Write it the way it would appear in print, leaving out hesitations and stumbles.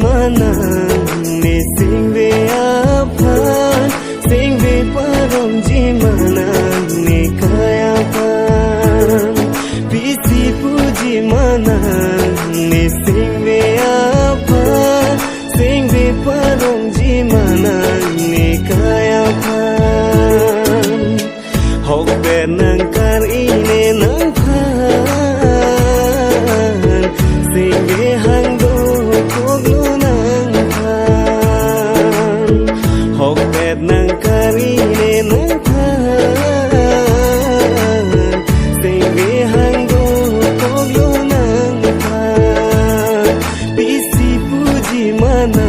mana ni sing be apa sing be parong ji mana ni kaya apa bisi puji mana ni sing be apa sing be parong ji mana ni kaya apa hok be nang kar ine nang phan sing be hang do koglu nang phan hok be nang kar ine nang phan sing be hang do koglu nang phan bisi puji mana